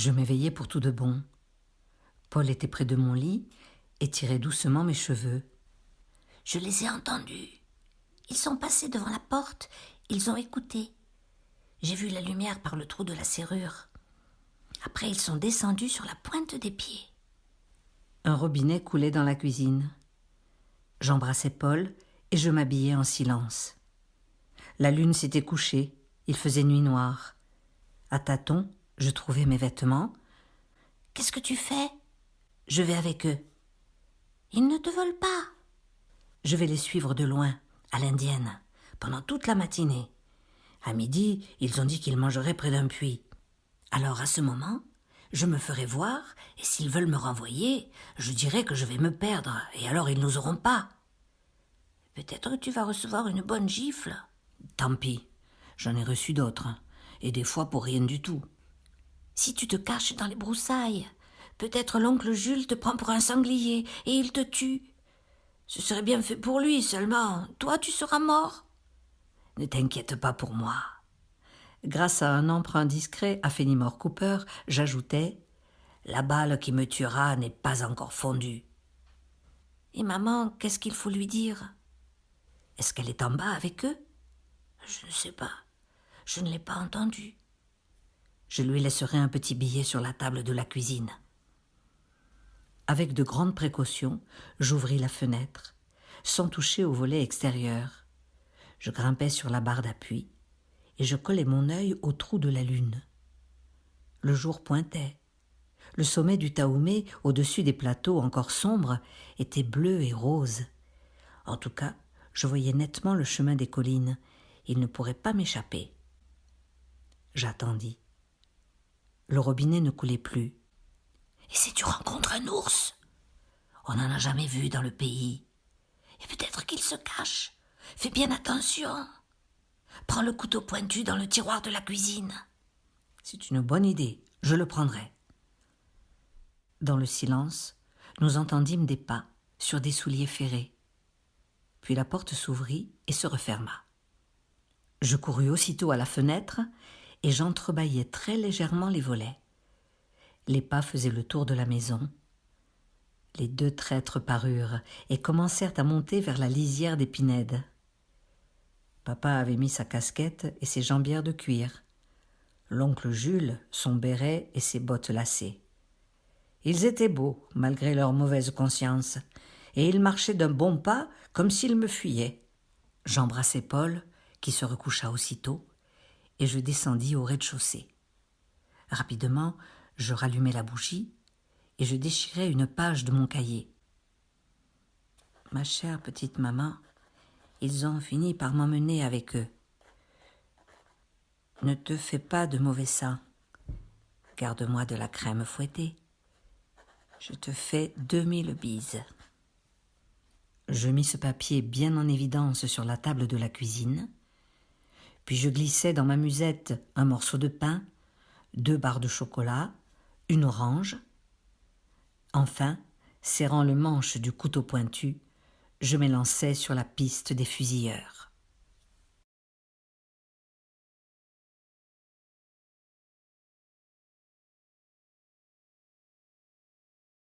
Je m'éveillai pour tout de bon. Paul était près de mon lit et tirait doucement mes cheveux. « Je les ai entendus. Ils sont passés devant la porte, ils ont écouté. J'ai vu la lumière par le trou de la serrure. Après, ils sont descendus sur la pointe des pieds. » Un robinet coulait dans la cuisine. J'embrassai Paul et je m'habillai en silence. La lune s'était couchée, il faisait nuit noire. À tâtons, je trouvai mes vêtements. « Qu'est-ce que tu fais ?»« Je vais avec eux. »« Ils ne te veulent pas. »« Je vais les suivre de loin, à l'indienne, pendant toute la matinée. À midi, ils ont dit qu'ils mangeraient près d'un puits. Alors, à ce moment, je me ferai voir, et s'ils veulent me renvoyer, je dirai que je vais me perdre, et alors ils nous auront pas. »« Peut-être que tu vas recevoir une bonne gifle. »« Tant pis, j'en ai reçu d'autres, et des fois pour rien du tout. »« Si tu te caches dans les broussailles, peut-être l'oncle Jules te prend pour un sanglier, et il te tue. Ce serait bien fait pour lui seulement, toi tu seras mort. »« Ne t'inquiète pas pour moi. » Grâce à un emprunt discret à Fenimore Cooper, j'ajoutais « La balle qui me tuera n'est pas encore fondue. »« Et maman, qu'est-ce qu'il faut lui dire ? » Est-ce qu'elle est en bas avec eux ? Je ne sais pas. Je ne l'ai pas entendu. Je lui laisserai un petit billet sur la table de la cuisine. Avec de grandes précautions, j'ouvris la fenêtre, sans toucher au volet extérieur. Je grimpai sur la barre d'appui et je collai mon œil au trou de la lune. Le jour pointait. Le sommet du Taoumé, au-dessus des plateaux encore sombres, était bleu et rose. En tout cas, je voyais nettement le chemin des collines. Il ne pourrait pas m'échapper. J'attendis. Le robinet ne coulait plus. « Et si tu rencontres un ours ? On n'en a jamais vu dans le pays. Et peut-être qu'il se cache. Fais bien attention. Prends le couteau pointu dans le tiroir de la cuisine. » C'est une bonne idée, je le prendrai. Dans le silence, nous entendîmes des pas sur des souliers ferrés. Puis la porte s'ouvrit et se referma. Je courus aussitôt à la fenêtre et j'entrebâillai très légèrement les volets. Les pas faisaient le tour de la maison. Les deux traîtres parurent et commencèrent à monter vers la lisière des pinèdes. Papa avait mis sa casquette et ses jambières de cuir. L'oncle Jules, son béret et ses bottes lacées. Ils étaient beaux, malgré leur mauvaise conscience, et ils marchaient d'un bon pas comme s'ils me fuyaient. J'embrassai Paul, qui se recoucha aussitôt, et je descendis au rez-de-chaussée. Rapidement, je rallumai la bougie et je déchirai une page de mon cahier. « Ma chère petite maman, ils ont fini par m'emmener avec eux. Ne te fais pas de mauvais sang. Garde-moi de la crème fouettée. Je te fais 2000 bises. » Je mis ce papier bien en évidence sur la table de la cuisine, puis je glissai dans ma musette un morceau de pain, 2 barres de chocolat, une orange. Enfin, serrant le manche du couteau pointu, je m'élançai sur la piste des fusilleurs.